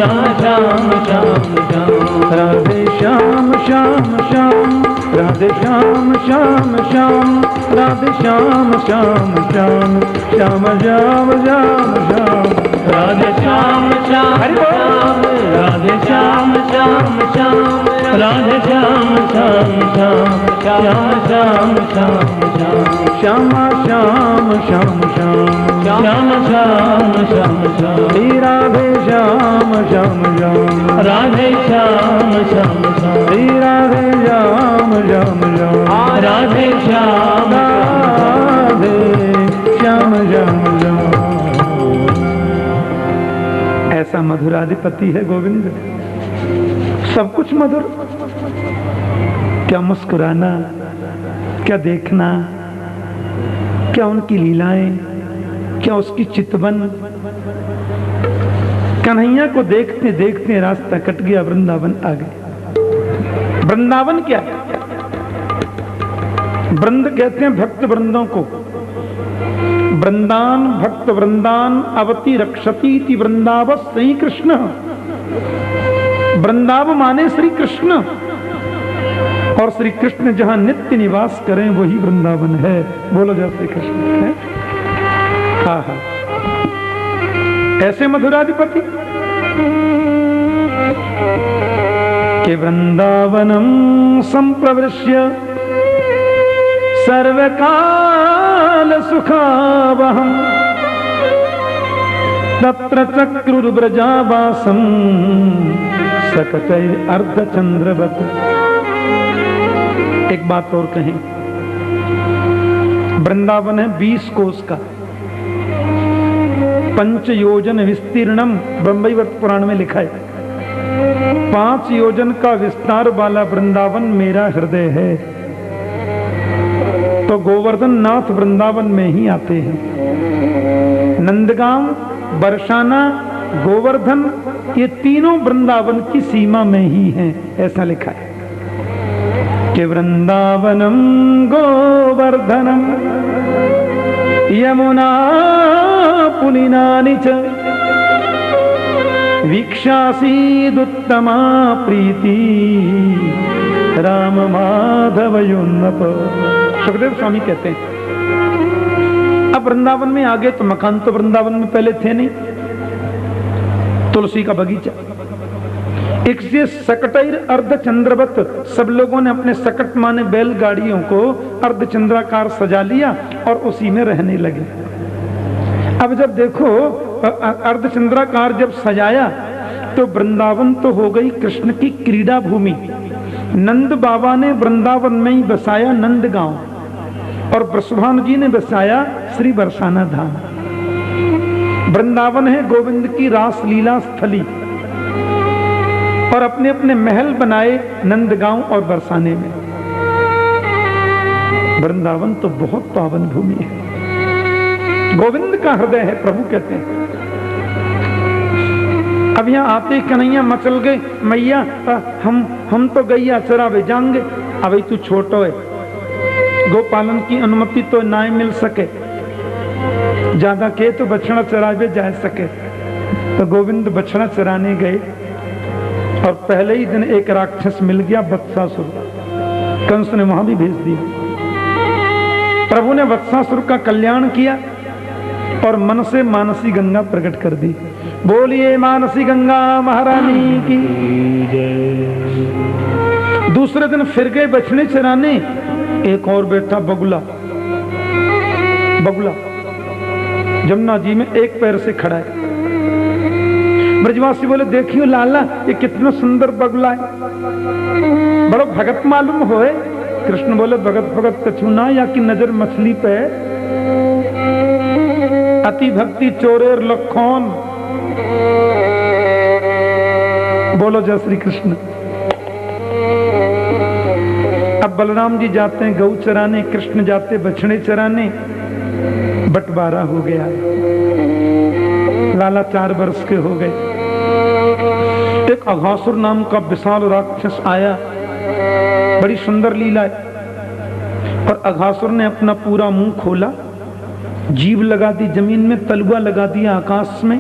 श्याम श्याम श्याम, राधे श्याम श्याम श्याम, राधे श्याम श्याम श्याम, राधे श्याम श्याम श्याम, श्याम श्याम श्याम श्याम, राधे श्याम श्याम श्याम, राधे श्याम श्याम श्याम, राधे श्याम श्याम श्याम, श्याम श्याम श्याम श्याम, श्यामा श्याम श्याम श्याम, श्याम श्याम श्याम श्याम, श्री राधे श्याम श्याम श्याम, राधे श्याम श्याम श्याम, श्री राधे श्याम श्याम श्याम, राधे श्याम राधे श्याम श्याम श्याम। ऐसा मधुराधिपति है गोविंद, सब कुछ मधुर। क्या मुस्कुराना, क्या देखना, क्या उनकी लीलाएं, क्या उसकी चितवन। कन्हैया को देखते देखते रास्ता कट गया, वृंदावन आ गए। वृंदावन क्या है? वृंद कहते हैं भक्त वृंदों को। वृंदान भक्त वृंदान अवति रक्षती ति वृंदाव श्री कृष्ण। वृंदाव माने श्री कृष्ण, और श्री कृष्ण जहां नित्य निवास करें वही वृंदावन है। बोलो जय श्री कृष्ण है। हा हा, ऐसे मधुराधिपति के वृंदावनम संप्रवृश्य सर्वकाल सुखावहम तत्र चक्रुर्व्रजावासम सकतैर् अर्धचंद्रवत्। एक बात और कहें, वृंदावन है 20 कोस का, 5 योजन विस्तीर्णम, ब्रह्मवैवर्त पुराण में लिखा है। 5 योजन का विस्तार वाला वृंदावन मेरा हृदय है। तो गोवर्धन नाथ वृंदावन में ही आते हैं। नंदगांव, बरसाना, गोवर्धन, ये तीनों वृंदावन की सीमा में ही हैं, ऐसा लिखा है कि वृंदावनम गोवर्धनम यमुना पुलिनानि च वीक्षासीदुत्तमा प्रीति राम माधवयोन्नप। सुखदेव स्वामी कहते हैं अब वृंदावन में आ गए तो मकान तो वृंदावन में पहले थे नहीं। तुलसी का बगीचा, एक से सकटैर अर्धचंद्रवत, सब लोगों ने अपने सकट माने बैलगाड़ियों को अर्धचंद्राकार सजा लिया और उसी में रहने लगे। अब जब देखो अर्धचंद्राकार जब सजाया तो वृंदावन तो हो गई कृष्ण की क्रीड़ा भूमि। नंद बाबा ने वृंदावन में ही बसाया नंदगांव, और वृषभानु जी ने बसाया श्री बरसाना धाम। वृंदावन है गोविंद की रासलीला स्थली, और अपने अपने महल बनाए नंदगांव और बरसाने में। वृंदावन तो बहुत पावन भूमि है, गोविंद का हृदय है, प्रभु कहते हैं। अब यहाँ आते कन्हैया मचल गए, मैया हम तो गैया चरावे जाएंगे। अब तू छोटो है, गोपालन की अनुमति तो ना मिल सके, ज्यादा के तो बछड़ा चरावे जा सके। तो गोविंद बछड़ा चराने गए, और पहले ही दिन एक राक्षस मिल गया, वत्सासुर। कंस ने वहां भी भेज दिया। प्रभु ने वत्सासुर का कल्याण किया और मन से मानसी गंगा प्रकट कर दी। बोलिए मानसी गंगा महारानी की जय। दूसरे दिन फिर गए बछड़े चराने, एक और बेटा बगुला। बगुला जमुना जी में एक पैर से खड़ा है। ब्रजवासी बोले देखियो लाला, ये कितना सुंदर बगुला है, बड़ो भगत मालूम होए। कृष्ण बोले भगत भगत कछु ना, या की नजर मछली पे, अति भक्ति चोरेर लखन। बोलो जय श्री कृष्ण। अब बलराम जी जाते हैं गऊ चराने, कृष्ण जाते बछड़े चराने। बंटवारा हो गया, लाला 4 वर्ष के हो गए। एक अघासुर नाम का विशाल राक्षस आया, बड़ी सुंदर लीला है। और अघासुर ने अपना पूरा मुंह खोला, जीभ लगा दी जमीन में, तलुआ लगा दिया आकाश में,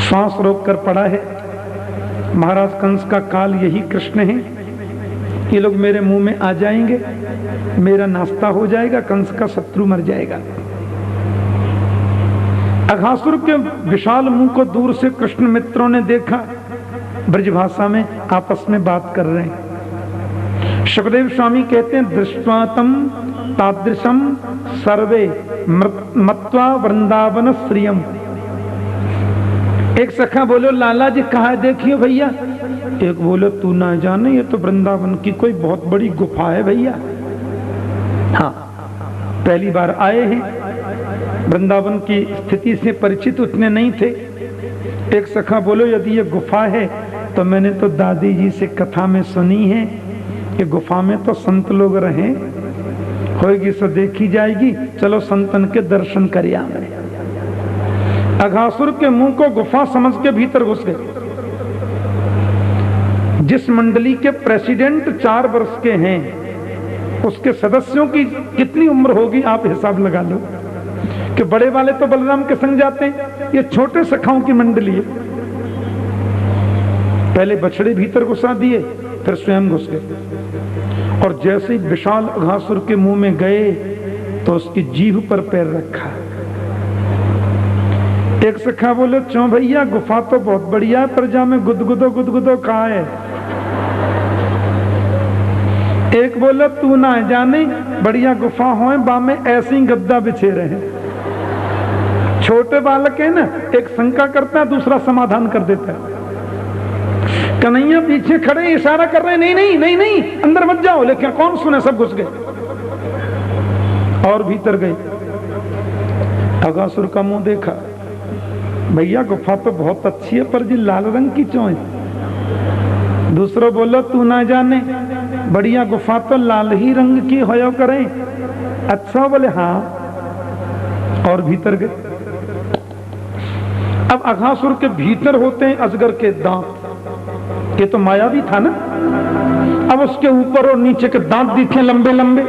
श्वास रोक कर पड़ा है, महाराज कंस का काल यही कृष्ण है, ये लोग मेरे मुंह में आ जाएंगे, मेरा नाश्ता हो जाएगा, कंस का शत्रु मर जाएगा। अघासुर के विशाल मुंह को दूर से कृष्ण मित्रों ने देखा, ब्रजभाषा में आपस में बात कर रहे हैं। सुखदेव स्वामी कहते हैं, दृष्ट्वा तम तादृशम सर्वे मत्वा वृंदावन श्रियम। एक सखा बोलो लाला जी कहाँ है देखियो भैया, एक बोलो तू ना जाने ये तो वृंदावन की कोई बहुत बड़ी गुफा है भैया। हाँ, पहली बार आए हैं, वृंदावन की स्थिति से परिचित उतने नहीं थे। एक सखा बोलो यदि ये गुफा है तो मैंने तो दादी जी से कथा में सुनी है कि गुफा में तो संत लोग रहे, होगी सो देखी जाएगी, चलो संतन के दर्शन कर आवे। अघासुर के मुंह को गुफा समझ के भीतर घुस गए। जिस मंडली के प्रेसिडेंट 4 वर्ष के हैं, उसके सदस्यों की कितनी उम्र होगी आप हिसाब लगा लो। कि बड़े वाले तो बलराम के संग जाते हैं, ये छोटे सखाओं की मंडली है। पहले बछड़े भीतर घुसा दिए, फिर स्वयं घुस गए, और जैसे ही विशाल अघासुर के मुंह में गए तो उसकी जीभ पर पैर रखा। एक सखा बोले क्यों भैया, गुफा तो बहुत बढ़िया है, पर जा में गुदगुदो कहा है। एक बोले तू ना जाने, बढ़िया गुफा हो, बा में ऐसे ही गद्दा बिछे रहे। छोटे बालक है ना, एक शंका करता है, दूसरा समाधान कर देता है। कन्हैया पीछे खड़े इशारा कर रहे हैं, नहीं नहीं नहीं नहीं अंदर मत जाओ, लेकिन कौन सुने, सब घुस गए और भीतर गए। अघासुर का मुंह देखा, भैया गुफा तो बहुत अच्छी है, पर जी लाल रंग की क्यों है। दूसरा बोलो तू ना जाने, बढ़िया गुफा तो लाल ही रंग की होयो करें। अच्छा बोले हाँ, और भीतर गए। अब अघासुर के भीतर होते हैं अजगर के दांत, ये तो मायावी था ना। अब उसके ऊपर और नीचे के दांत दिखे लंबे लंबे।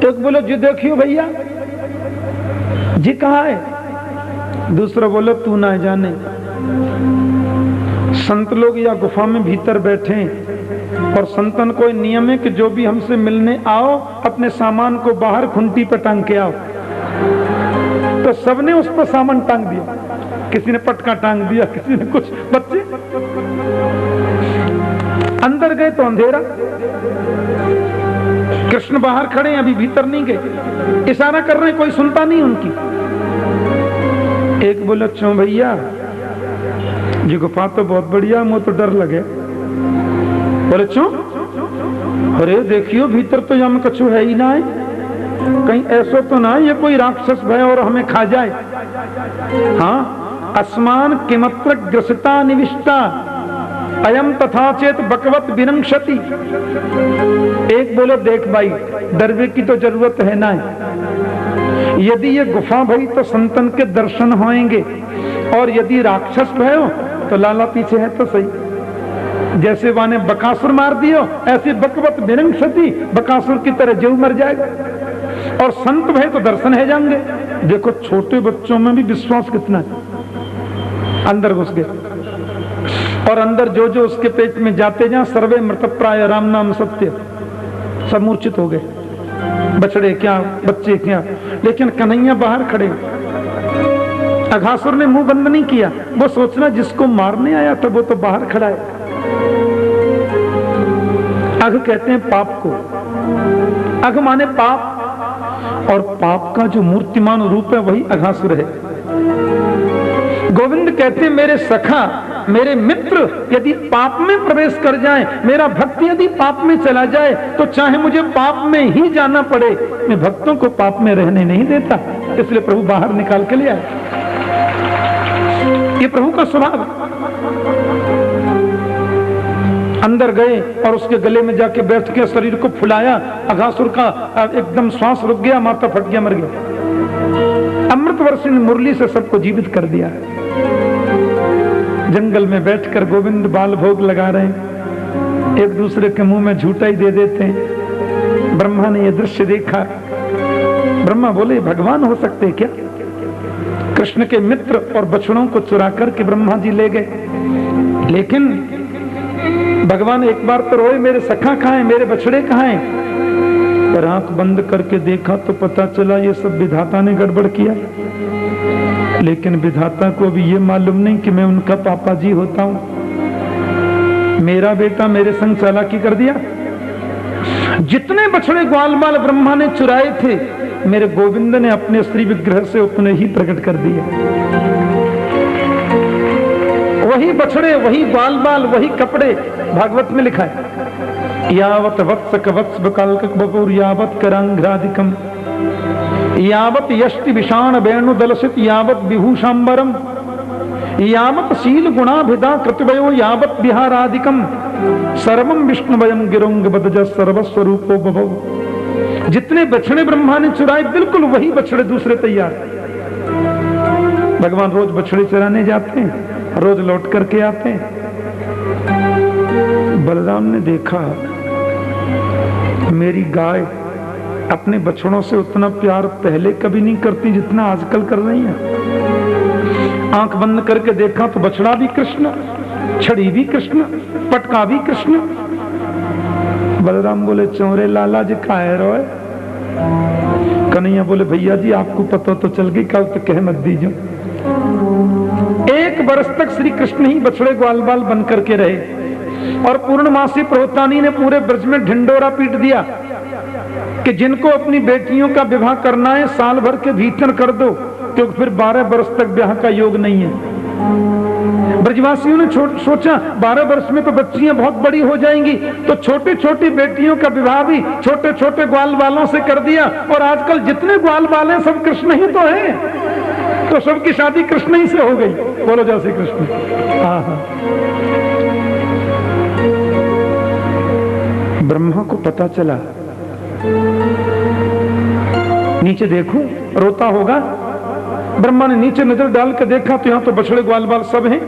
एक बोलो जी देखियो भैया, जी कहाँ है। दूसरा बोलो तू ना जाने, संत लोग या गुफा में भीतर बैठे और संतन को नियम है कि जो भी हमसे मिलने आओ अपने सामान को बाहर खुंटी पर टांग के आओ। तो सबने उस पर सामान टांग दिया, किसी ने पटका टांग दिया, किसी ने कुछ। बच्चे अंदर गए तो अंधेरा, कृष्ण बाहर खड़े, अभी भीतर नहीं गए, इशारा कर रहे हैं, कोई सुनता नहीं उनकी। एक बोला क्यों भैया, जी गुफा तो बहुत बढ़िया, मुझे तो डर लगे। बोले क्यों, अरे देखियो भीतर तो यहाँ में कछु है ही ना है, कहीं ऐसा तो ना ये कोई राक्षस भय और हमें खा जाए। हाँ, अस्मान किमत्र ग्रसिता निविष्टा अयम तथा चेत बकवत विनंक्षति। एक बोलो देख भाई, डरवे की तो जरूरत है ना है। यदि ये गुफा भई तो संतन के दर्शन होंगे, और यदि राक्षस भयो तो लाला पीछे है तो सही। जैसे वाने बकासुर मार दियो, ऐसे बकवत विनंक्षति, बकासुर की तरह जीव मर जाएगा। और संत भय तो दर्शन है जाएंगे। देखो छोटे बच्चों में भी विश्वास कितना है। अंदर घुस गए, और अंदर जो जो उसके पेट में जाते जहां सर्वे मृतप्राय राम नाम सत्य, सब मूर्छित हो गए। बछड़े क्या, बच्चे क्या, लेकिन कन्हैया बाहर खड़े। अघासुर ने मुंह बंद नहीं किया, वो सोचना जिसको मारने आया था वो तो बाहर खड़ा है। अघ कहते हैं पाप को, अघ माने पाप, और पाप का जो मूर्तिमान रूप है वही अघासुर है। गोविंद कहते हैं मेरे सखा, मेरे मित्र यदि पाप में प्रवेश कर जाए, मेरा भक्त यदि पाप में चला जाए, तो चाहे मुझे पाप में ही जाना पड़े, मैं भक्तों को पाप में रहने नहीं देता। इसलिए प्रभु बाहर निकाल के ले आए। ये प्रभु का स्वभाव। अंदर गए और उसके गले में जाके बैठ के शरीर को फुलाया। अघासुर का एकदम श्वास रुक गया, माथा फट गया, मर गया। अमृत वर्षिणी मुरली से सबको जीवित कर दिया। जंगल में बैठकर गोविंद बाल भोग लगा रहे हैं, एक दूसरे के मुंह में झूठा ही दे देते हैं। ब्रह्मा ने यह दृश्य देखा। ब्रह्मा बोले भगवान हो सकते क्या। कृष्ण के मित्र और बछड़ों को चुरा करके ब्रह्मा जी ले गए। लेकिन भगवान एक बार तो रोए, मेरे सखा कहाँ है, मेरे बछड़े कहाँ हैं? पर आंख बंद करके देखा तो पता चला ये सब विधाता ने गड़बड़ किया। लेकिन विधाता को भी ये मालूम नहीं कि मैं उनका पापा जी होता हूं। मेरा बेटा मेरे संग चालाकी कर दिया। जितने बछड़े ग्वाल बाल ब्रह्मा ने चुराए थे, मेरे गोविंद ने अपने श्री विग्रह से उतने ही प्रकट कर दिए। वही बछड़े, वही ग्वाल बाल, वही कपड़े। भागवत में लिखा है, यावत वत्स वत्स बकालक बपुर यावत करांघ्रादिकम यावत यष्टि विषाण वेणु दलसित यावत विभूषांबरम यावत शील गुणाभिदा कृतवयो यावत विहारादिकम सर्वम विष्णुवयम गिरोंग बदज सर्वस्वरूपो बभव। जितने बछड़े ब्रह्मा ने चुराए, बिल्कुल वही बछड़े दूसरे तैयार। भगवान रोज बछड़े चराने जाते हैं, रोज लौट करके आते हैं। बलराम ने देखा मेरी गाय अपने बछड़ों से उतना प्यार पहले कभी नहीं करती जितना आजकल कर रही है। आंख बंद करके देखा तो बछड़ा भी कृष्ण, छड़ी भी कृष्ण, पटका भी कृष्ण। बलराम बोले, चौरे लाला जी का है रोए? कन्हैया बोले, भैया जी आपको पता तो चल गई, कल तो कह मत दीजिए। 1 वर्ष तक श्री कृष्ण ही बछड़े ग्वाल बाल बन करके रहे और पूर्णमासी प्रोहतानी ने पूरे ब्रज में ढिंडोरा पीट दिया कि जिनको अपनी बेटियों का विवाह करना है साल भर के भीतर कर दो, क्योंकि फिर 12 वर्ष तक ब्याह का योग नहीं है। ब्रजवासियों ने सोचा 12 वर्ष में तो बच्चियां बहुत बड़ी हो जाएंगी, तो छोटी छोटी बेटियों का विवाह भी छोटे छोटे ग्वाल बालों से कर दिया। और आजकल जितने ग्वाल बाल हैं सब कृष्ण ही तो हैं, तो सबकी शादी कृष्ण ही से हो गई। बोलो जय श्री कृष्ण। हाँ, ब्रह्मा को पता चला, नीचे देखूं रोता होगा। ब्रह्मा ने नीचे नजर डाल के देखा तो यहां तो बछड़े ग्वाल बाल सब हैं।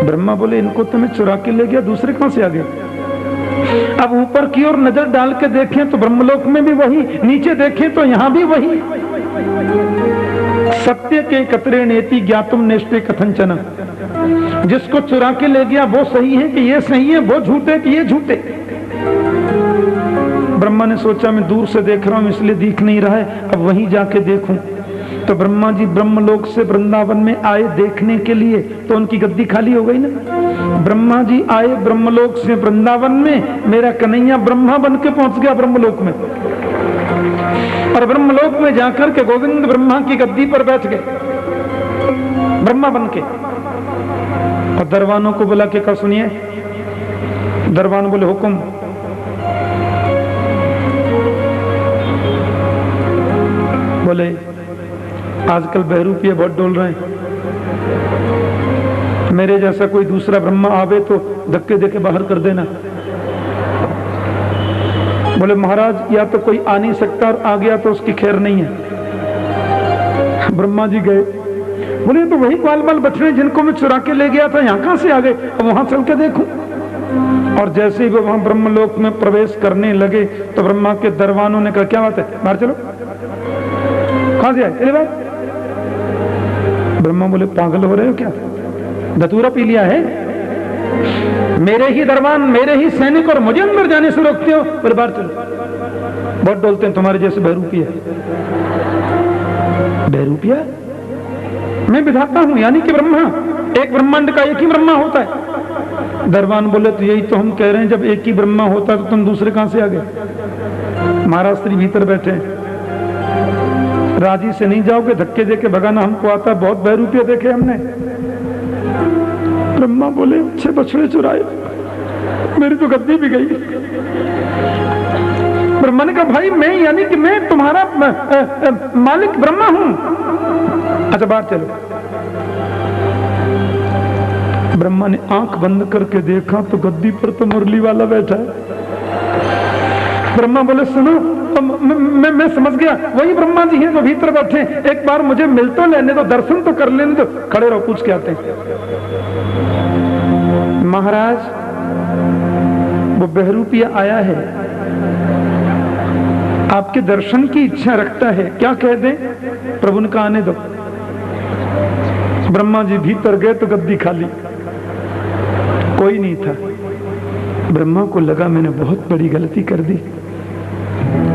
ब्रह्मा बोले, इनको तो मैं चुरा के ले गया, दूसरे कहां से आ गए? अब ऊपर की ओर नजर डाल के देखें तो ब्रह्मलोक में भी वही, नीचे देखें तो यहां भी वही। सत्य के कतरे नेति ज्ञातुम नेष्टे कथंचन। जिसको चुरा के ले गया वो सही है कि ये सही है, वो झूठे कि ये झूठे। ब्रह्मा ने सोचा मैं दूर से देख रहा हूं इसलिए दिख नहीं रहा है, अब वहीं जाके देखूं। तो ब्रह्मा जी ब्रह्मलोक से वृंदावन में आए देखने के लिए, तो उनकी गद्दी खाली हो गई ना। ब्रह्मा जी आए ब्रह्मलोक से वृंदावन में, मेरा कन्हैया ब्रह्मा बन के पहुंच गया ब्रह्मलोक में। और ब्रह्मलोक में जाकर के गोविंद ब्रह्मा की गद्दी पर बैठ गए ब्रह्मा बन के। और दरबानों को बुला के कहा, सुनिए। दरबान बोले, हुक्म। बोले, आजकल बहरूपिये बहुत डोल रहे हैं, मेरे जैसा कोई दूसरा ब्रह्मा आवे तो धक्के देके बाहर कर देना। बोले, महाराज या तो कोई आ नहीं सकता और आ गया तो उसकी खैर नहीं है। ब्रह्मा जी गए, बोले तो वही ग्वाल बाल बछड़े जिनको मैं चुरा के ले गया था, यहाँ कहां से आ गए? अब वहां चल के देखूं। और जैसे ही वो वहां ब्रह्मलोक में प्रवेश करने लगे तो ब्रह्मा के दरबानों ने कहा, क्या बात है, बाहर चलो। कहां से आए? चले बात। ब्रह्मा बोले, पागल हो रहे हो क्या? धतूरा पी लिया है? मेरे ही दरबान, मेरे ही सैनिक और मुझे अंदर जाने से रोकते हो? फिर बाहर चलो। बहुत डोलते हैं तुम्हारे जैसे बहरूपिया। बहरूपिया? मैं विधाता हूं, यानी कि ब्रह्मा। एक ब्रह्मांड का एक ही ब्रह्मा होता है। दरबान बोले, तो यही तो हम कह रहे हैं, जब एक ही ब्रह्मा होता तो तुम दूसरे कहां से आ गए? महाराज श्री भीतर बैठे हैं, राजी से नहीं जाओगे, धक्के देके भगाना हमको आता, बहुत बहरूपिया देखे हमने। ब्रह्मा बोले, अच्छे बछड़े चुराए, मेरी तो गद्दी भी गई। ब्रह्मा ने कहा, भाई मैं, यानी कि मैं तुम्हारा मालिक ब्रह्मा हूं। अच्छा बाहर चलो। ब्रह्मा ने आंख बंद करके देखा तो गद्दी पर तो मुरली वाला बैठा है। ब्रह्मा बोले, सुनो, मैं समझ गया, वही ब्रह्मा जी हैं जो भीतर बैठे। एक बार मुझे मिल तो लेने दो, दर्शन तो कर लेने दो। खड़े रहो, पूछ के आते हैं। महाराज, वो बहरूपिया आया है, आपके दर्शन की इच्छा रखता है, क्या कह दे? प्रभु ने कहा, आने दो। ब्रह्मा जी भीतर गए तो गद्दी खाली, कोई नहीं था। ब्रह्मा को लगा मैंने बहुत बड़ी गलती कर दी,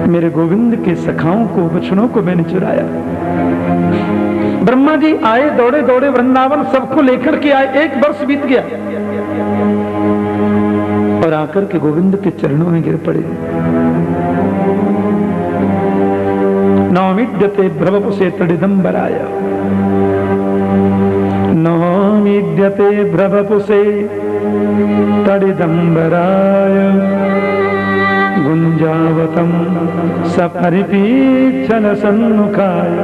मेरे गोविंद के सखाओं को, बचनों को मैंने चुराया। ब्रह्मा जी आए दौड़े दौड़े वृंदावन, सबको लेकर के आए। 1 वर्ष बीत गया और आकर के गोविंद के चरणों में गिर पड़े। नौमिद्यते भ्रवपुषे तडिदंबराय, नौमिद्यते भ्रवपुषे तडिदंबराय, गुंजावतम सपरिपीच्छन सन्मुखाय,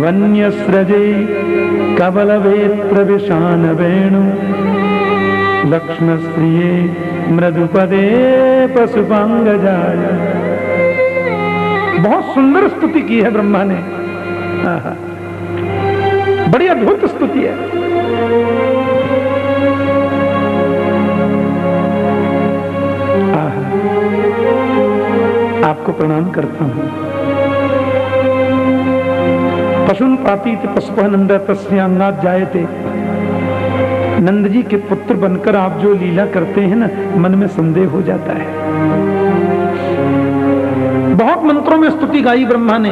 वन्यस्रजे कबलवेत्र विशान वेणु, लक्ष्मणस्त्रिये मृदुपदे पशुपांगजाय। बहुत सुंदर स्तुति की है ब्रह्मा ने, बड़ी अद्भुत स्तुति है। आपको प्रणाम करता हूं। पशुन पातीत पशुपः नंद तस्य अंगात जायते। नंद जी के पुत्र बनकर आप जो लीला करते हैं ना, मन में संदेह हो जाता है। बहुत मंत्रों में स्तुति गाई ब्रह्मा ने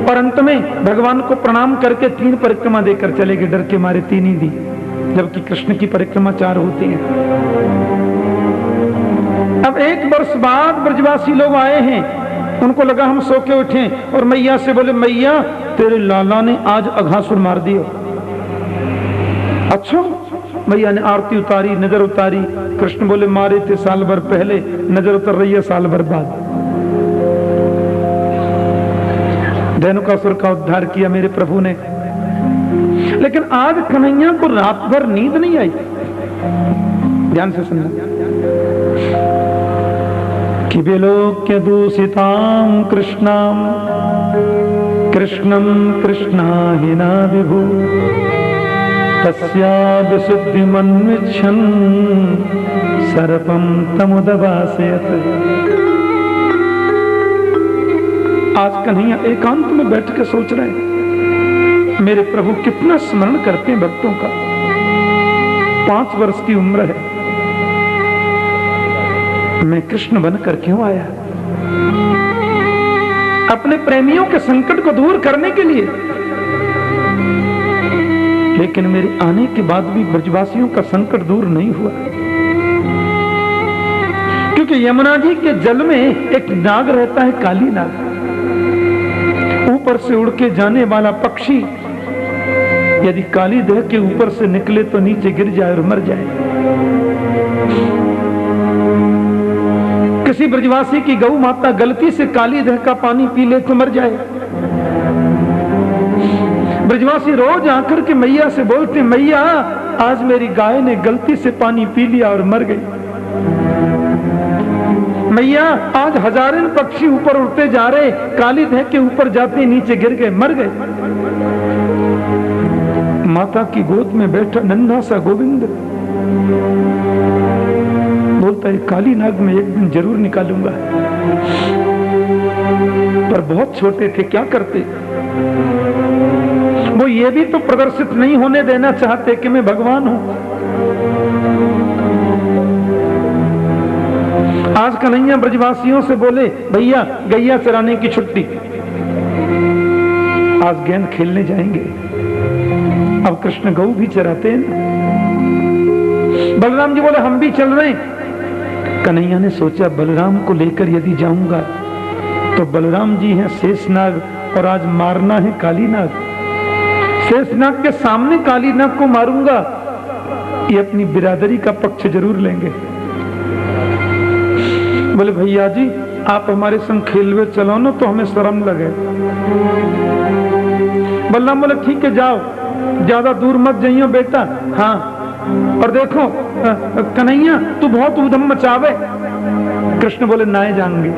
और अंत में भगवान को प्रणाम करके 3 परिक्रमा देकर चले गए। डर के मारे 3 ही दी, जबकि कृष्ण की परिक्रमा 4 होती है। अब 1 वर्ष बाद ब्रजवासी लोग आए हैं, उनको लगा हम सो के उठे और मैया से बोले, मैया तेरे लाला ने आज अघासुर मार दिया। अच्छा, मैया ने आरती उतारी, नजर उतारी। कृष्ण बोले, मारे थे साल भर पहले, नजर उतर रही है साल भर बाद। धेनुकासुर का उद्धार किया मेरे प्रभु ने। लेकिन आज कन्हैया को रात भर नींद नहीं आई। ध्यान से सुनना। कि विलोक्य दूषितां कृष्णां कृष्णं कृष्णाहिना विभु, तस्या विशुद्धिमन्विच्छन् सर्पं तमुदवासयत्। आज कन्हैया एकांत में बैठ के सोच रहे हैं, मेरे प्रभु कितना स्मरण करते हैं भक्तों का। 5 वर्ष की उम्र है, मैं कृष्ण बनकर क्यों आया? अपने प्रेमियों के संकट को दूर करने के लिए। लेकिन मेरे आने के बाद भी ब्रजवासियों का संकट दूर नहीं हुआ, क्योंकि यमुना जी के जल में एक नाग रहता है, काली नाग। ऊपर से उड़ के जाने वाला पक्षी यदि काली देह के ऊपर से निकले तो नीचे गिर जाए और मर जाए। किसी ब्रजवासी की गौ माता गलती से काली देह का पानी पी ले तो मर जाए। ब्रजवासी रोज आकर के मैया से बोलते, मैया आज मेरी गाय ने गलती से पानी पी लिया और मर गई। मैया आज हजारों पक्षी ऊपर उड़ते जा रहे, काली देह के ऊपर जाते नीचे गिर गए, मर गए। माता की गोद में बैठा नन्हा सा गोविंद बोलता है, काली नाग में एक दिन जरूर निकालूंगा। पर बहुत छोटे थे, क्या करते? वो ये भी तो प्रदर्शित नहीं होने देना चाहते कि मैं भगवान हूं। आज कन्हैया ब्रजवासियों से बोले, भैया गैया चराने की छुट्टी, आज गेंद खेलने जाएंगे। अब कृष्ण गौ भी चराते हैं। बलराम जी बोले, हम भी चल रहे हैं। कन्हैया ने सोचा, बलराम को लेकर यदि जाऊंगा तो बलराम जी हैं शेषनाग और आज मारना है काली नाग। शेषनाग के सामने काली नाग को मारूंगा, ये अपनी बिरादरी का पक्ष जरूर लेंगे। बोले, भैया जी आप हमारे संग खेलवे चलो ना तो हमें शर्म लगे। बलराम बोले, ठीक है जाओ, ज्यादा दूर मत जाइयो बेटा। हाँ, और देखो कन्हैया तू बहुत उधम मचावे। कृष्ण बोले, नाए जाएंगे।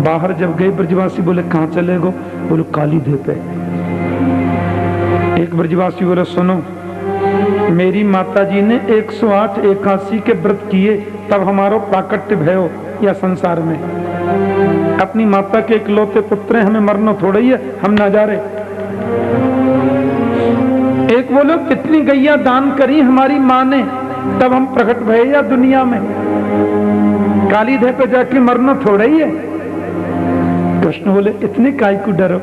बाहर जब गए ब्रजवासी बोले, कहां चले गो? बोले, काली देह पे। एक ब्रजवासी बोले, सुनो, मेरी माता जी ने 108 एकादशी के व्रत किए, तब हमारो प्राकट्य भयो या संसार में। अपनी माता के इकलौते पुत्र हैं, हमें मरना थोड़ा ही है, हम ना जा रहे। एक बोलो कितनी गैया दान करी हमारी माँ ने, तब हम प्रकट भये या दुनिया में, काली देह पे जाके मरना थोड़ा ही है। कृष्ण बोले इतने काय को डरो,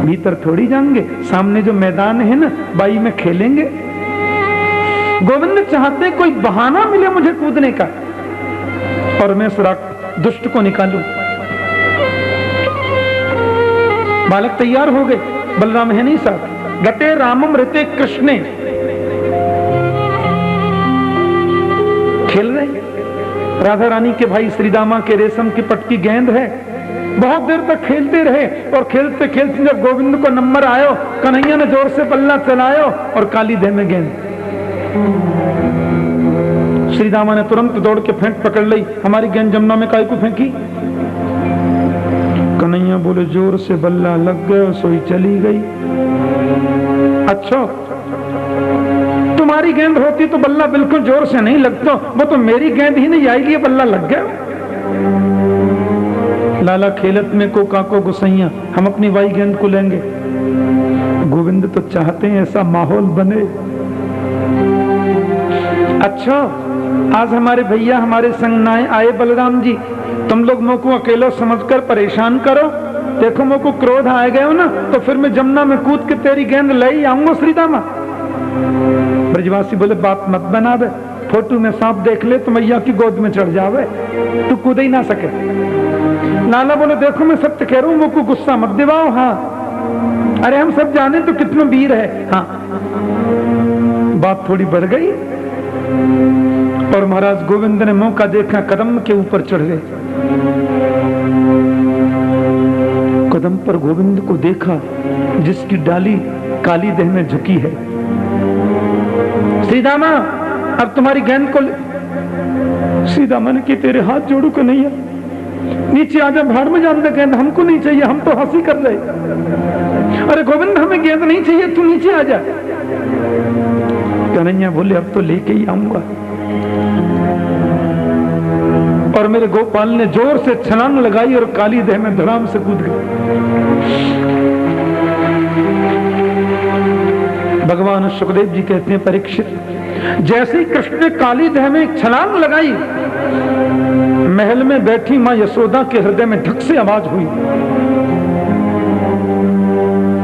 भीतर थोड़ी जाएंगे, सामने जो मैदान है ना बाई में खेलेंगे। गोविंद चाहते कोई बहाना मिले मुझे कूदने का और मैं उस दुष्ट को निकालूं। बालक तैयार हो गए, बलराम है नहीं साथ। गते रामम ऋते कृष्णे, खेल रहे राधा रानी के भाई श्रीदामा के रेशम की पट की गेंद है। बहुत देर तक खेलते रहे और खेलते खेलते जब गोविंद को नंबर आयो, कन्हैया ने जोर से बल्ला चलायो और काली देह में गेंद। श्रीदामा ने तुरंत दौड़ के फेंक पकड़ ली, हमारी गेंद जमुना में काय को फेंकी। कन्हैया बोले जोर से बल्ला लग गया, सोई चली गई। अच्छा तुम्हारी गेंद होती तो बल्ला बिल्कुल जोर से नहीं लगता, वो तो मेरी गेंद ही नहीं आएगी, बल्ला लग गया। लाला खेलत में को काको गुसैया, हम अपनी वाई गेंद को लेंगे। गोविंद तो चाहते हैं ऐसा माहौल बने। अच्छा आज हमारे भैया हमारे संग ना आए, बलराम जी तुम लोग मुझ को अकेला समझकर परेशान करो, देखो मुझ को क्रोध आ गए हो ना, तो फिर मैं जमुना में कूद के तेरी गेंद ले ही आऊंगा श्रीदामा। ब्रजवासी बोले बात मत बना दे, फोटो में सांप देख ले तो मैया की गोद में चढ़ जावे, तू कूद ही ना सके। लाला बोले देखो मैं सत्य कह रहा हूं, मुझको गुस्सा मत दिवाओ। हाँ अरे हम सब जाने तो कितना वीर है। हाँ बात थोड़ी बढ़ गई और महाराज गोविंद ने मौका देखा, कदम के ऊपर चढ़ गए। कदम पर गोविंद को देखा जिसकी डाली काली देह में झुकी है। श्रीदामा अब तुम्हारी गेंद को श्रीदामा ने कि तेरे हाथ जोड़ू को नहीं है, नीचे आजा, भाड़ में जान दे गेंद, हमको नहीं चाहिए, हम तो हंसी कर रहे। अरे गोविंद हमें गेंद नहीं चाहिए, तू नीचे आजा। कन्हैया बोले अब तो लेके ही आऊंगा। और मेरे गोपाल ने जोर से छलांग लगाई और काली देह में धड़ाम से कूद गए। भगवान सुखदेव जी कहते हैं परीक्षित, जैसे ही कृष्ण ने काली देह में एक छलांग लगाई, महल में बैठी मां यशोदा के हृदय में धक से आवाज हुई।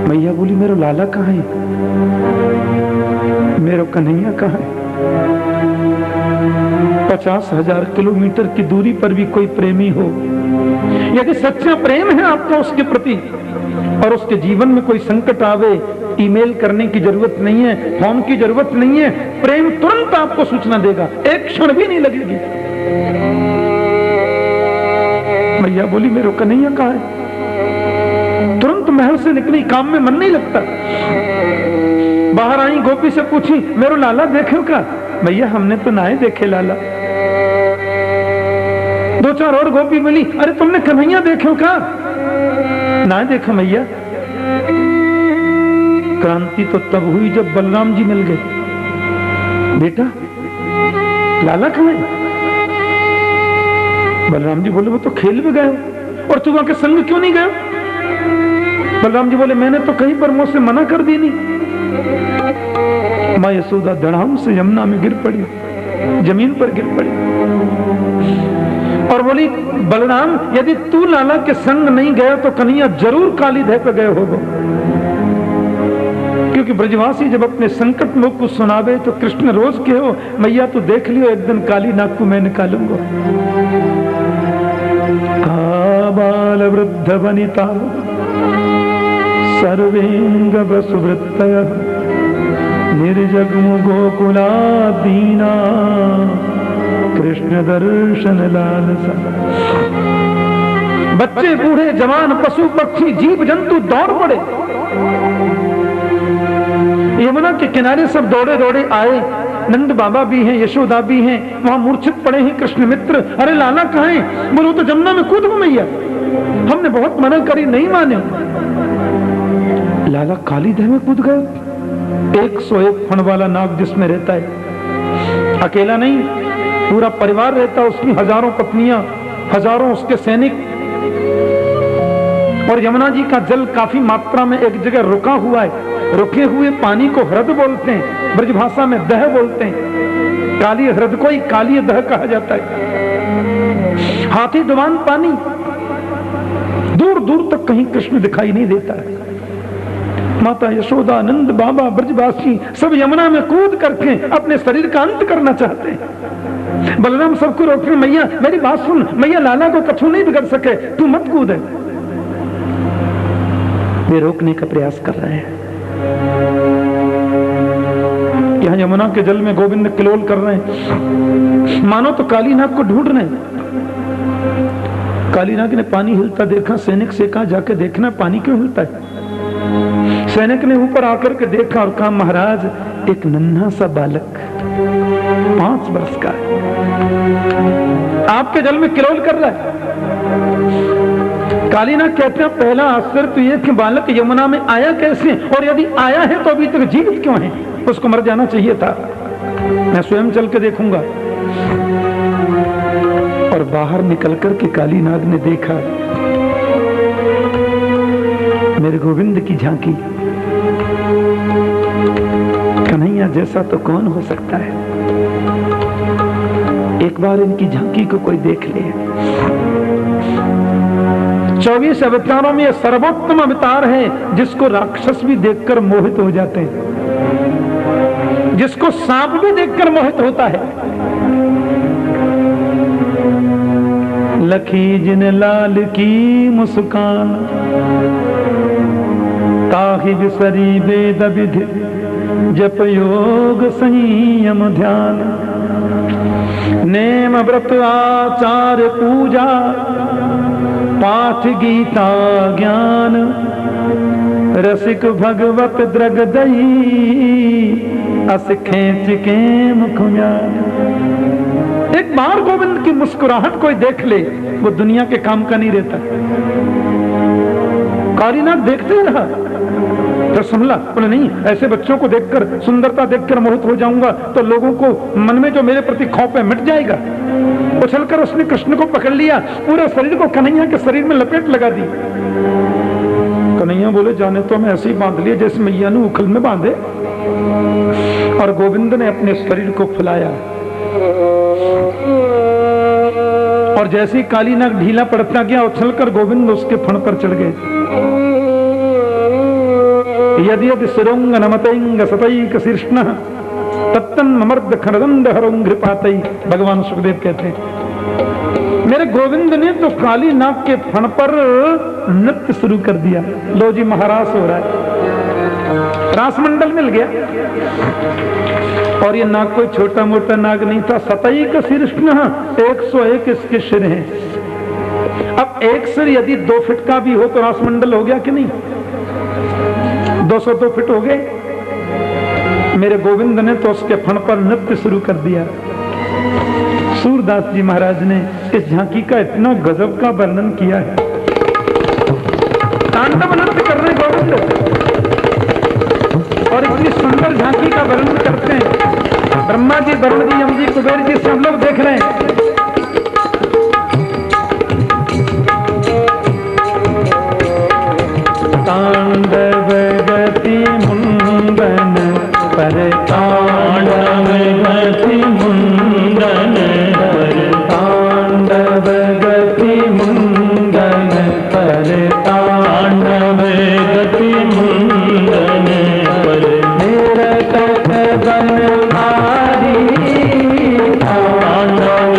मैया बोली मेरा लाला कहाँ है, मेरा कन्हैया कहाँ है। 50,000 किलोमीटर की दूरी पर भी कोई प्रेमी हो, यदि सच्चा प्रेम है आपका उसके प्रति और उसके जीवन में कोई संकट आवे, ईमेल करने की जरूरत नहीं है, फोन की जरूरत नहीं है, प्रेम तुरंत आपको सूचना देगा, एक क्षण भी नहीं लगेगी। मैया बोली मेरे कन्हैया कहाँ है। तुरंत महल से निकली, काम में मन नहीं लगता। बाहर आई, गोपी से पूछी मेरो लाला देखे का। भैया हमने तो ना देखे लाला। 2-4 और गोपी मिली, अरे तुमने कन्हैया देखे का। ना देखा मैया। क्रांति तो तब हुई जब बलराम जी मिल गए। बेटा लाला कहाँ है। बलराम जी बोले वो तो खेल में गए और तू वहां के संग क्यों नहीं गए। बलराम जी बोले मैंने तो कहीं पर मुझसे मना कर दी नहीं। माँ यशोदा धड़ाम से यमुना में गिर पड़ी, जमीन पर गिर पड़ी और बोली बलराम यदि तू लाला के संग नहीं गया तो कन्हैया जरूर काली देह पे गए होगा। क्योंकि ब्रजवासी जब अपने संकट मुख को सुनावे तो कृष्ण रोज के हो मैया तो देख लियो एक दिन काली नाग को मैं निकालूंगा। बाल वृद्ध वनिता सर्वेंग वसुवृत्तयः निर्जग्मु गोकुलादीना कृष्ण दर्शन लालसा। बच्चे बूढ़े जवान पशु पक्षी जीव जंतु दौड़ पड़े, यमुना के किनारे सब दौड़े दौड़े आए। नंद बाबा भी हैं, यशोदा भी हैं, वहां मूर्छित पड़े हैं कृष्ण मित्र। अरे लाला कहाँ है। बोलो तो जमुना में कूद गो मैया, हमने बहुत मना करी नहीं माने। लाला काली देह में कूद गए। 101 फण वाला नाग जिसमें रहता है, अकेला नहीं पूरा परिवार रहता, उसकी हजारों पत्नियां, हजारों उसके सैनिक। और यमुना जी का जल काफी मात्रा में एक जगह रुका हुआ है। रुके हुए पानी को ह्रद बोलते हैं, ब्रजभाषा में दह बोलते हैं। काली ह्रद को ही काली दह कहा जाता है। हाथी दुबान पानी, दूर दूर तक कहीं कृष्ण दिखाई नहीं देता है। माता यशोदा, नंद बाबा, ब्रजवासी सब यमुना में कूद करके अपने शरीर का अंत करना चाहते हैं। बलराम सबको रोक रहे, मैया मेरी बात सुन, मैया लाला को कछु नहीं बिगड़ सके, तू मत कूद। वे रोकने का प्रयास कर रहे हैं। यहां यमुना के जल में गोविंद किलोल कर रहे हैं, मानो तो कालीनाग को ढूंढ रहे हैं। कालीनाग ने पानी हिलता देखा, सैनिक से कहा जाके देखना पानी क्यों हिलता है। सैनिक ने ऊपर आकर के देखा और कहा महाराज एक नन्हा सा बालक 5 वर्ष का है, आपके जल में किलोल कर रहा है। कालीनाग कहते हैं पहला आश्चर्य तो यह कि बालक यमुना में आया कैसे, और यदि आया है तो अभी तक जीवित क्यों है। उसको मर जाना चाहिए था, मैं स्वयं चल के देखूंगा। और बाहर निकल कर के कालीनाग ने देखा मेरे गोविंद की झांकी। कन्हैया जैसा तो कौन हो सकता है, एक बार इनकी झांकी को कोई देख ले। 24 अवतारों में यह सर्वोत्तम अवतार है जिसको राक्षस भी देखकर मोहित हो जाते हैं, जिसको सांप भी देखकर मोहित होता है। लखी जिन लाल की मुस्कान, ताहि विसरी वेद विधि, जप योग संयम ध्यान। नेम व्रत आचार पूजा, पाठ गीता ज्ञान। रसिक भगवत द्रग दई, अस खेच के मुख म्यान। एक बार गोविंद की मुस्कुराहट कोई देख ले, वो दुनिया के काम का नहीं रहता। कालीनाग देखते ही रहा, फिर संभला, बोले नहीं ऐसे बच्चों को देखकर, सुंदरता देखकर मोहित हो जाऊंगा तो लोगों को मन में जो मेरे प्रति खौफ है मिट जाएगा। उछलकर उसने कृष्ण को पकड़ लिया, पूरे शरीर को कन्हैया के शरीर में लपेट लगा दी। कन्हैया बोले जाने तो मैं ऐसे ही बांध लिया जैसे मैया ने उखल में बांधे। और गोविंद ने अपने शरीर को फुलाया और जैसे ही कालीनाग ढीला पड़ता गया, उछलकर गोविंद उसके फण पर चढ़ गए। यदि यदि सिरोंग नमतैंग सतैक शीर्ष्ण तत्तन ममर्द खरदंड हरोंग कृपातई। भगवान सुखदेव कहते हैं मेरे गोविंद ने तो कालीनाग के फण पर नृत्य शुरू कर दिया। लो जी महारास हो रहा है, रासमंडल मिल गया। और ये नाग कोई छोटा मोटा नाग नहीं था, सतैक शीर्ष्ण 101 इसके सिर हैं। अब एक सिर यदि 2 फीट का भी हो तो रासमंडल हो गया कि नहीं, 202 फीट हो गए। मेरे गोविंद ने तो उसके फण पर नृत्य शुरू कर दिया। सूरदास जी महाराज ने इस झांकी का इतना गजब का वर्णन किया है। तांडव नृत्य कर रहे गोविंद और इतनी सुंदर झांकी का वर्णन करते हैं। ब्रह्मा जी, वरुण जी, यम जी, कुबेर जी सब लोग देख रहे हैं। तांडव गति मुंडन पर, तांडव गति मुंडन पर, तांडव गति मुंडन पर, तांडव गति मुंडन पर। मेरा तक बनधारी, तांडव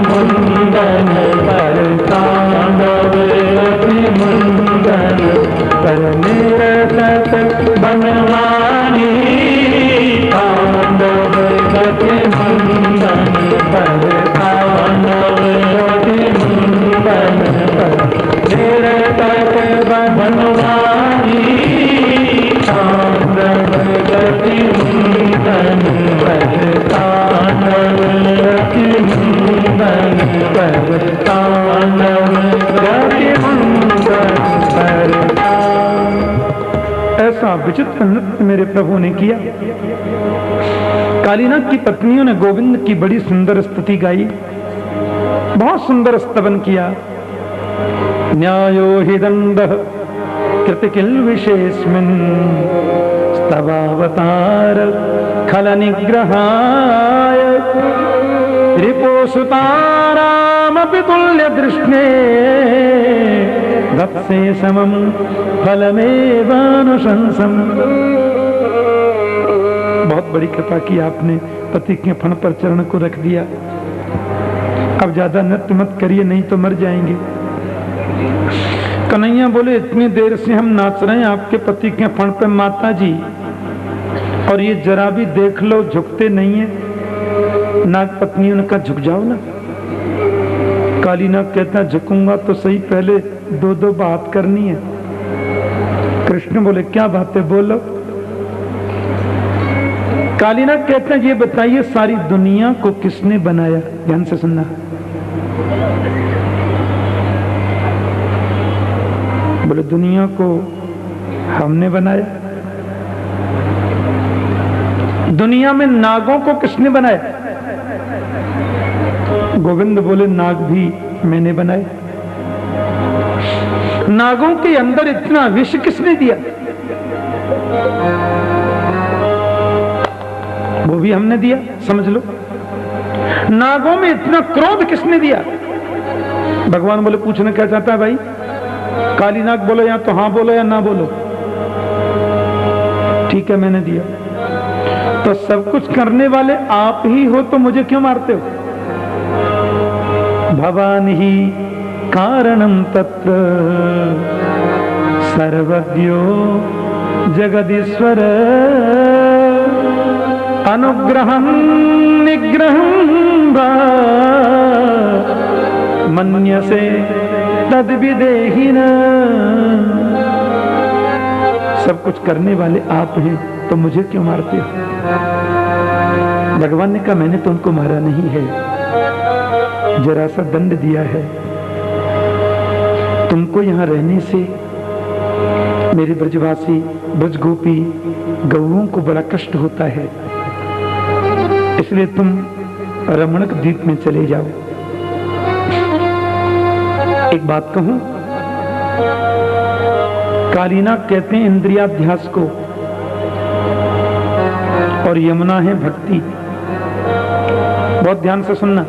मुंडन पर तांडव रति मुंडन पर निरसत बनवानी तांडव रति मुंडन पर तांडव रति मुंडन पर निरसत बनवानी तांडव रति मुंडन पर तांडव रति मुंडन पर तांडव रति मुंडन पर। ऐसा विचित्र नृत्य मेरे प्रभु ने किया। कालीनाथ की पत्नियों ने गोविंद की बड़ी सुंदर स्तुति गाई, बहुत सुंदर स्तवन किया। न्यायो हि दंडः कृतिकिल विशेषमिन् स्तवावतार खल निग्रहाय रिपोसुतारामपि तुल्य दृष्णे दत्से समं फलमेवानुशंसम्। बहुत बड़ी कृपा की आपने, पति के फण पर चरण को रख दिया। अब ज्यादा नृत्य मत करिए, नहीं तो मर जाएंगे। कन्हैया बोले, इतनी देर से हम नाच रहे हैं आपके पति के फण पे माता जी, और ये जरा भी देख लो झुकते नहीं है। नाग पत्नियों ने कहा झुक जाओ ना। कालीनाग कहता झुकूंगा तो सही, पहले दो दो बात करनी है। कृष्ण बोले क्या बातें बोलो। कालीनाग कहते हैं ये बताइए सारी दुनिया को किसने बनाया। ध्यान से सुनना। बोले दुनिया को हमने बनाया। दुनिया में नागों को किसने बनाया। गोविंद बोले नाग भी मैंने बनाए। नागों के अंदर इतना विष किसने दिया। वो भी हमने दिया, समझ लो। नागों में इतना क्रोध किसने दिया। भगवान बोले पूछना क्या चाहता है भाई। कालीनाग बोलो या तो हाँ बोलो या ना बोलो। ठीक है मैंने दिया। तो सब कुछ करने वाले आप ही हो तो मुझे क्यों मारते हो। भवान ही कारणं तत्र सर्वज्ञो जगदीश्वर अनुग्रहं निग्रहं वा मन्यसे तद्विदेहिन। सब कुछ करने वाले आप हैं तो मुझे क्यों मारते हो। भगवान ने कहा मैंने तुमको मारा नहीं है, जरा सा दंड दिया है। तुमको यहां रहने से मेरे ब्रजवासी ब्रजगोपी गौओं को बड़ा कष्ट होता है, इसलिए तुम रमणक द्वीप में चले जाओ। एक बात कहूं, कालीनाग कहते हैं इंद्रियाध्यास को, और यमुना है भक्ति। बहुत ध्यान से सुनना।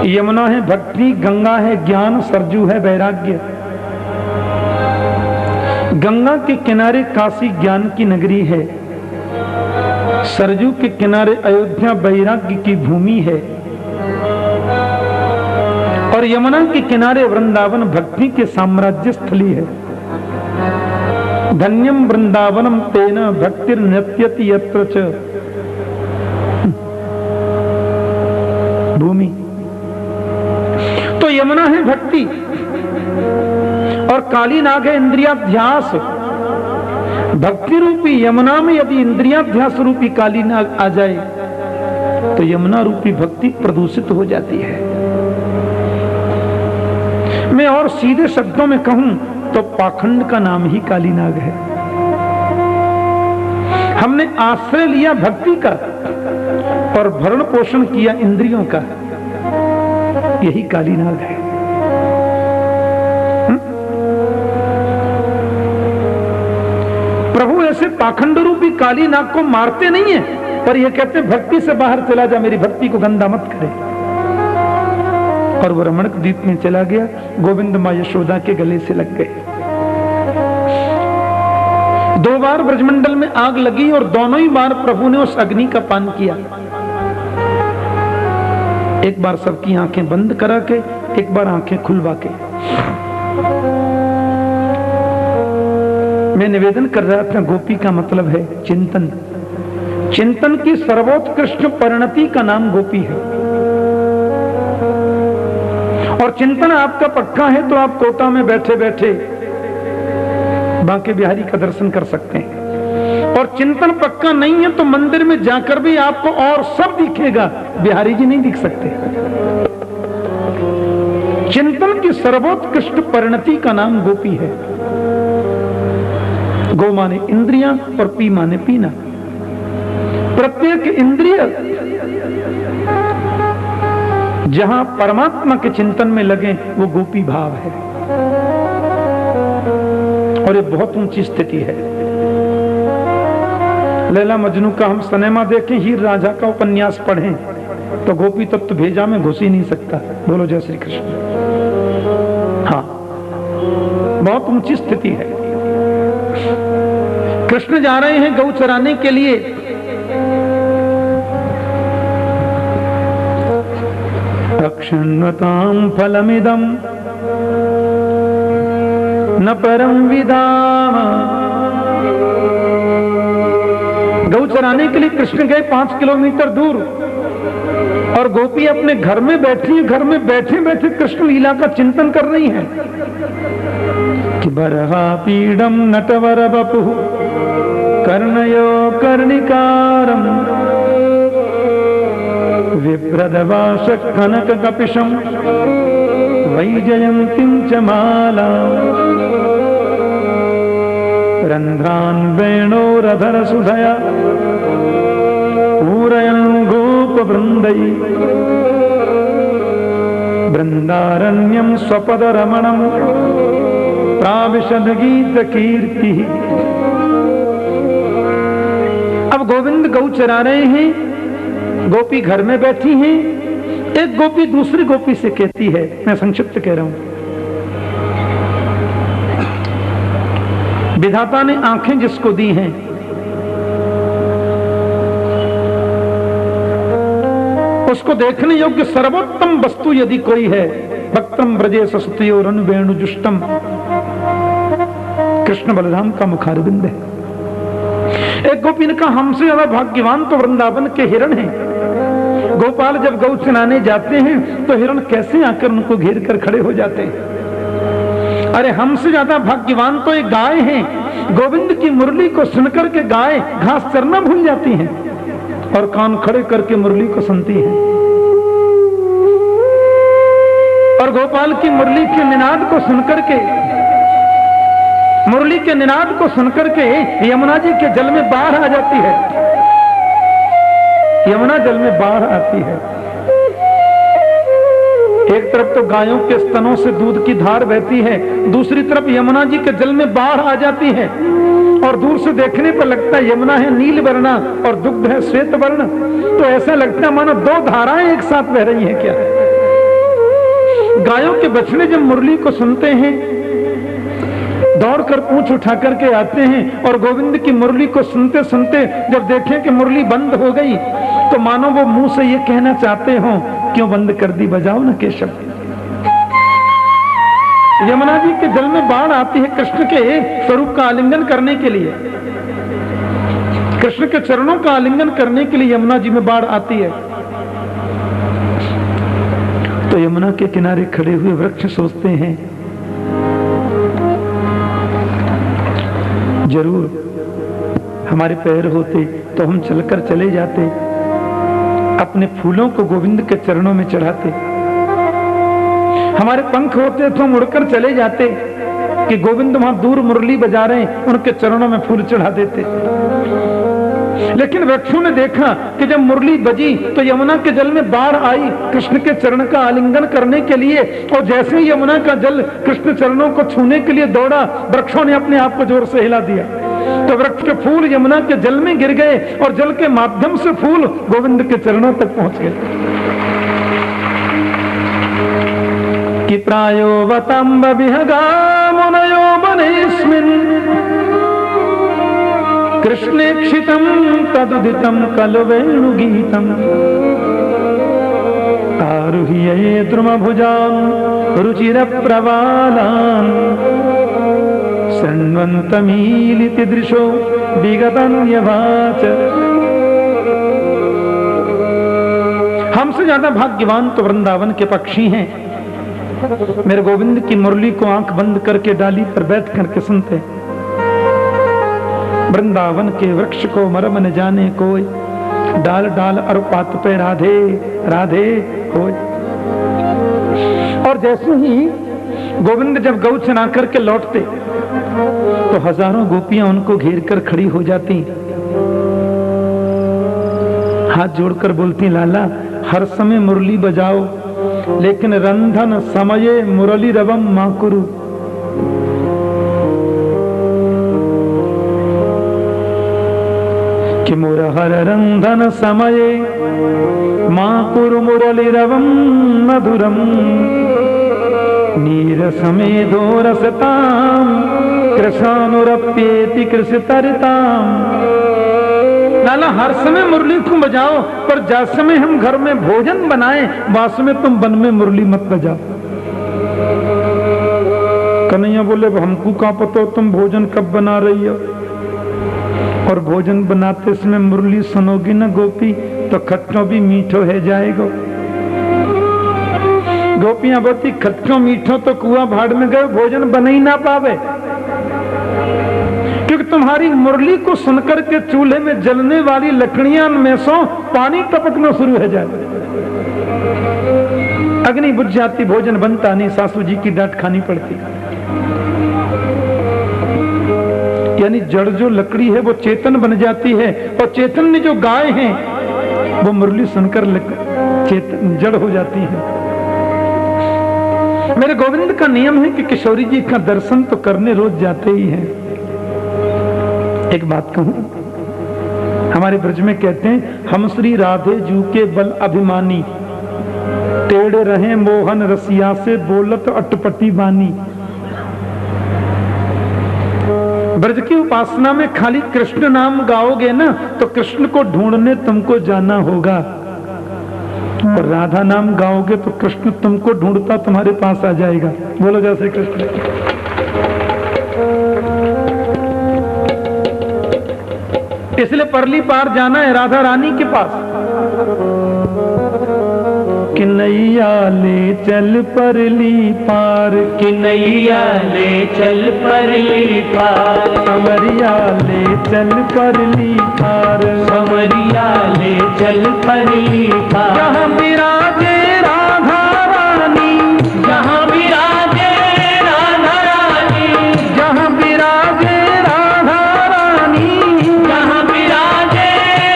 यमुना है भक्ति, गंगा है ज्ञान, सरजू है वैराग्य। गंगा के किनारे काशी ज्ञान की नगरी है, सरजू के किनारे अयोध्या वैराग्य की भूमि है, और यमुना के किनारे वृंदावन भक्ति के साम्राज्य स्थली है। धन्यम वृंदावनम तेन भक्तिर नृत्यति यत्र च। भूमि तो यमुना है भक्ति, और कालीनाग है इंद्रियाध्यास। भक्ति रूपी यमुना में यदि इंद्रियाध्यास रूपी कालीनाग आ जाए तो यमुना रूपी भक्ति प्रदूषित हो जाती है। मैं और सीधे शब्दों में कहूं तो पाखंड का नाम ही कालीनाग है। हमने आश्रय लिया भक्ति का और भरण पोषण किया इंद्रियों का, यही कालीनाग है। प्रभु ऐसे पाखंड रूपी कालीनाग को मारते नहीं है, पर ये कहते भक्ति से बाहर चला जा, मेरी भक्ति को गंदा मत करे। और वो रमणक द्वीप में चला गया। गोविंद मां यशोदा के गले से लग गए। 2 बार ब्रजमंडल में आग लगी और दोनों ही बार प्रभु ने उस अग्नि का पान किया। एक बार सबकी आंखें बंद करा के, एक बार आंखें खुलवा के। मैं निवेदन कर रहा था, गोपी का मतलब है चिंतन। चिंतन की सर्वोत्कृष्ट परिणति का नाम गोपी है। और चिंतन आपका पक्का है तो आप कोटा में बैठे बैठे बांके बिहारी का दर्शन कर सकते हैं। और चिंतन पक्का नहीं है तो मंदिर में जाकर भी आपको और सब दिखेगा, बिहारी जी नहीं दिख सकते। चिंतन की सर्वोत्कृष्ट परिणति का नाम गोपी है। गो माने इंद्रियां और पी माने पीना। प्रत्येक इंद्रिय जहां परमात्मा के चिंतन में लगे वो गोपी भाव है। और ये बहुत ऊंची स्थिति है। लैला मजनू का हम सिनेमा देखें, हीर राजा का उपन्यास पढ़ें तो गोपी तत्व भेजा में घुस ही नहीं सकता। बोलो जय श्री कृष्ण। हाँ, बहुत ऊंची स्थिति है। कृष्ण जा रहे हैं गौ चराने के लिए। रक्षण्वतां फलमिदं न परम विदाम। गौ चराने के लिए कृष्ण गए 5 किलोमीटर दूर और गोपी अपने घर में बैठी है। घर में बैठे बैठे कृष्ण लीला का चिंतन कर रही हैं कि बरहा पीडम नटवर बपु कर्णयो कर्णिकारम विप्रदवाश कनक कपिशम वैजयंतीं च माला रंध्रान वेणोरधर सुधया पूरयन् गोप वृंदई वृंदारण्यम स्वपद रमणम प्राविशद गीत कीर्ति। अब गोविंद गौ चरा रहे हैं, गोपी घर में बैठी हैं। एक गोपी दूसरी गोपी से कहती है, मैं संक्षिप्त कह रहा हूं, विधाता ने आंखें जिसको दी हैं उसको देखने योग्य सर्वोत्तम वस्तु यदि कोई है, भक्तम ब्रजे सस्तयो रन वेणु जुष्टम, कृष्ण बलराम का मुखारविंद है। एक गोपी ने कहा हमसे ज्यादा भाग्यवान तो वृंदावन के हिरण हैं। गोपाल जब गौ चराने जाते हैं तो हिरण कैसे आकर उनको घेर कर खड़े हो जाते हैं। अरे हमसे ज्यादा भाग्यवान तो एक गाय हैं। गोविंद की मुरली को सुनकर के गाय घास चरना भूल जाती हैं और कान खड़े करके मुरली को सुनती हैं। और गोपाल की मुरली के निनाद को सुनकर के, मुरली के निनाद को सुनकर के यमुना जी के जल में बाढ़ आ जाती है। यमुना जल में बाढ़ आती है। एक तरफ तो गायों के स्तनों से दूध की धार बहती है, दूसरी तरफ यमुना जी के जल में बाढ़ आ जाती है। और दूर से देखने पर लगता है यमुना है नील वर्ण और दुग्ध है श्वेत वर्ण। तो ऐसा लगता है मानो 2 धाराएं एक साथ बह रही हैं क्या। गायों के बछड़े जब मुरली को सुनते हैं दौड़कर पूंछ उठा करके आते हैं और गोविंद की मुरली को सुनते सुनते जब देखें कि मुरली बंद हो गई तो मानो वो मुंह से ये कहना चाहते हो, क्यों बंद कर दी, बजाओ ना केशव। यमुना जी के जल में बाढ़ आती है कृष्ण के स्वरूप का आलिंगन करने के लिए। कृष्ण के चरणों का आलिंगन करने के लिए यमुना जी में बाढ़ आती है। तो यमुना के किनारे खड़े हुए वृक्ष सोचते हैं जरूर हमारे पैर होते तो हम चलकर चले जाते, अपने फूलों को गोविंद के चरणों में चढ़ाते। हमारे पंख होते तो हम उड़कर चले जाते कि गोविंद वहां दूर मुरली बजा रहे हैं, उनके चरणों में फूल चढ़ा देते। लेकिन वृक्षों ने देखा कि जब मुरली बजी तो यमुना के जल में बाढ़ आई कृष्ण के चरण का आलिंगन करने के लिए। और जैसे ही यमुना का जल कृष्ण चरणों को छूने के लिए दौड़ा, वृक्षों ने अपने आप को जोर से हिला दिया। तो वृक्ष के फूल यमुना के जल में गिर गए और जल के माध्यम से फूल गोविंद के चरणों तक पहुंच गए। कि प्रायो वतंब विहगा मुनयो वनेस्मिन् कृष्णेक्षितं तदुदितं खलु वेणुगीतम् आरुह्य द्रुमभुजान् रुचिरप्रवालान् शृण्वन्तमीलिति दृशो विगतन्यवाच। हमसे ज्यादा भाग्यवान तो वृंदावन के पक्षी हैं। मेरे गोविंद की मुरली को आंख बंद करके डाली पर बैठ करके सुनते। वृंदावन के वृक्ष को मरम न जाने कोई, डाल डाल और पात पे राधे राधे होय। और जैसे ही गोविंद जब गौ चरा करके लौटते तो हजारों गोपियां उनको घेर कर खड़ी हो जाती, हाथ जोड़कर बोलती, लाला हर समय मुरली बजाओ, लेकिन रंधन समये मुरली रवम मां कुरु। कि मुरहर रंधन समये मां कुरु मुरली रवम मधुरम, नीर समेधो रसताम कृष्णानुरप्येति कृषितरिताम। लाला हर समय मुरली तुम बजाओ, पर जिस समय हम घर में भोजन बनाए वास में तुम वन में मुरली मत बजाओ। कन्हैया बोले, हमको क्या पता तुम भोजन कब बना रही हो, और भोजन बनाते समय मुरली सुनोगी ना गोपी तो खट्टो भी मीठो है जाएगा। गोपियां बोलती, खट्टो मीठो तो कुआं भाड़ में गए, भोजन बन ही ना पावे, क्योंकि तुम्हारी मुरली को सुनकर के चूल्हे में जलने वाली लकड़ियां में से पानी टपकना शुरू हो जाए, अग्नि बुझ जाती, भोजन बनता नहीं, सासू जी की डांट खानी पड़ती। यानी जड़ जो लकड़ी है वो चेतन बन जाती है, और चेतन ने जो गाय हैं वो मुरली सुनकर चेतन जड़ हो जाती है। मेरे गोविंद का नियम है कि किशोरी जी का दर्शन तो करने रोज जाते ही हैं। एक बात कहूं, हमारे ब्रज में कहते हैं, हम श्री राधे जू के बल अभिमानी, टेढ़े रहे मोहन रसिया से बोलत अटपटी बानी। ब्रज की उपासना में खाली कृष्ण नाम गाओगे ना तो कृष्ण को ढूंढने तुमको जाना होगा, और राधा नाम गाओगे तो कृष्ण तुमको ढूंढता तुम्हारे पास आ जाएगा। बोलो जय श्री कृष्ण। इसलिए परली पार जाना है राधा रानी के पास। किनैया ले चल परली पार, किनैया ले चल परली पार, समरिया ले चल परली पार, समरिया ले चल परली पार। जहाँ विराजे राधा रानी, जहाँ विराजे राधा रानी, जहाँ विराजे राधा रानी, जहाँ विराजे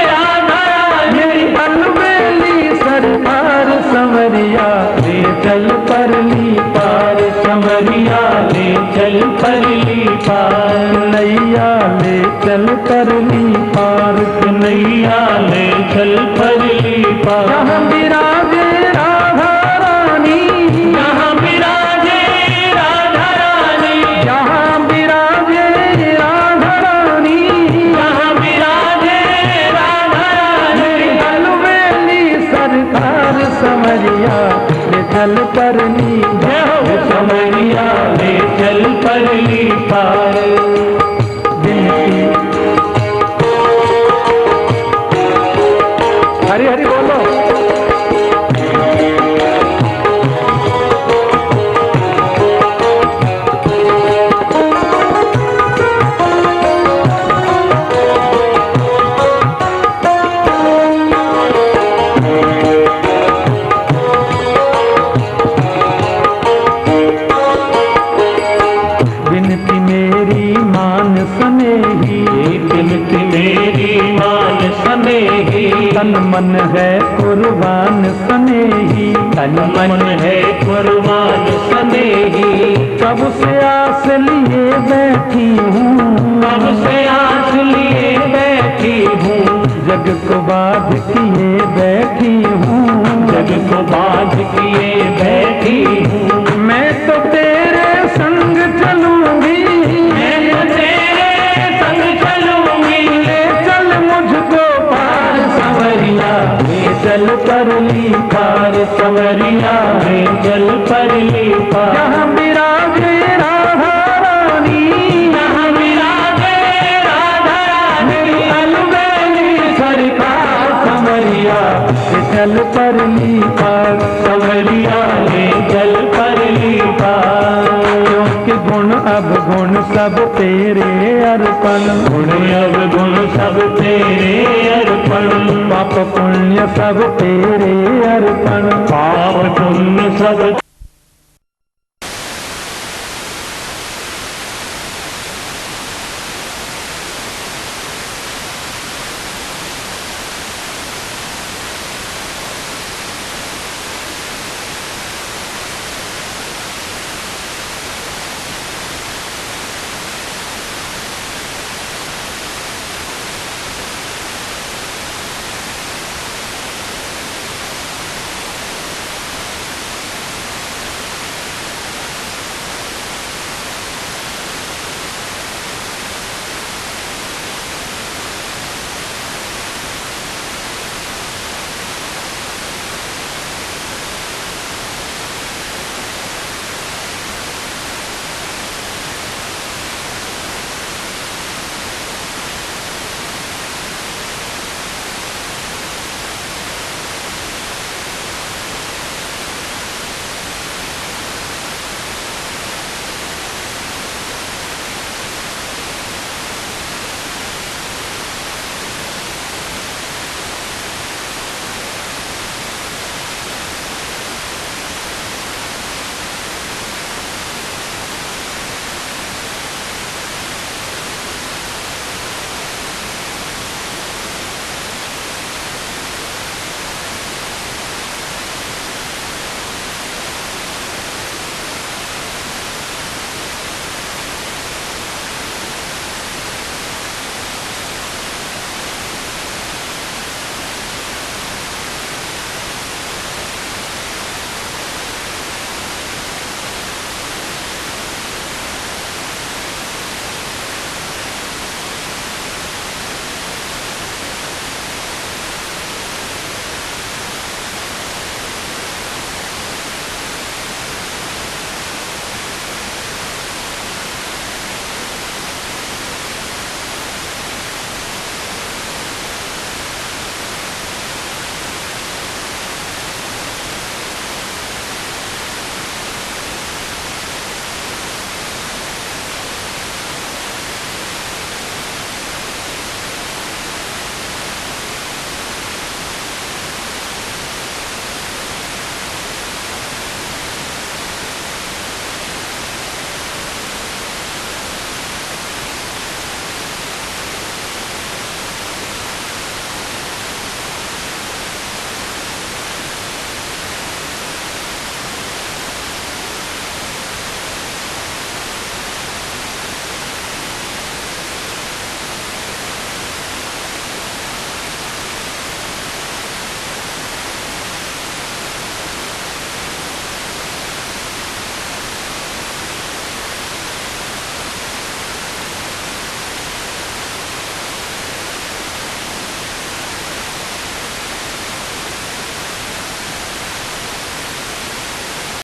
राधा रानी। अलबेली सरकार समरिया ले चल परली पार, समरिया ले चल परली पार। नैया ले चल परली पार, नैया ले चल परली पार। जहाँ विराजे राधा रानी, जहाँ विराजे राधा रानी, जहाँ विराजे राधा रानी, जहाँ विराजे राधा रानी। अलबेली सरकार समरिया ले चल परली जय समरिया ले चल परली पार। हरि हरि बोलो। बिनती मेरी मान सनेही, बिनती मेरी मान सनेही। तन मन है कुर्बान सनेही, तन मन है कुर्बान सनेही। कब से आस लिए बैठी हूँ, कब से आस लिए बैठी हूँ। जग को बाध किए बैठी हूँ, जग को बाध किए बैठी हूँ। मैं तो तेरे संग चलूंगी, मैं तो तेरे संग चलूंगी। ले चल मुझको पार समरिया, ले चल परली पार, समरिया चल परली पार। जहाँ विराजे राधा रानी, जहाँ विराजे राधा रानी, अलबेली सरकार संवरिया ले चल परली पार। संवरिया ले चल परली पार। क्योंकि गुण अवगुण सब तेरे अर्पण, गुण अवगुण सब तेरे अर्पण। पाप पुण्य सब तेरे अर्पण। पाप पुण्य सब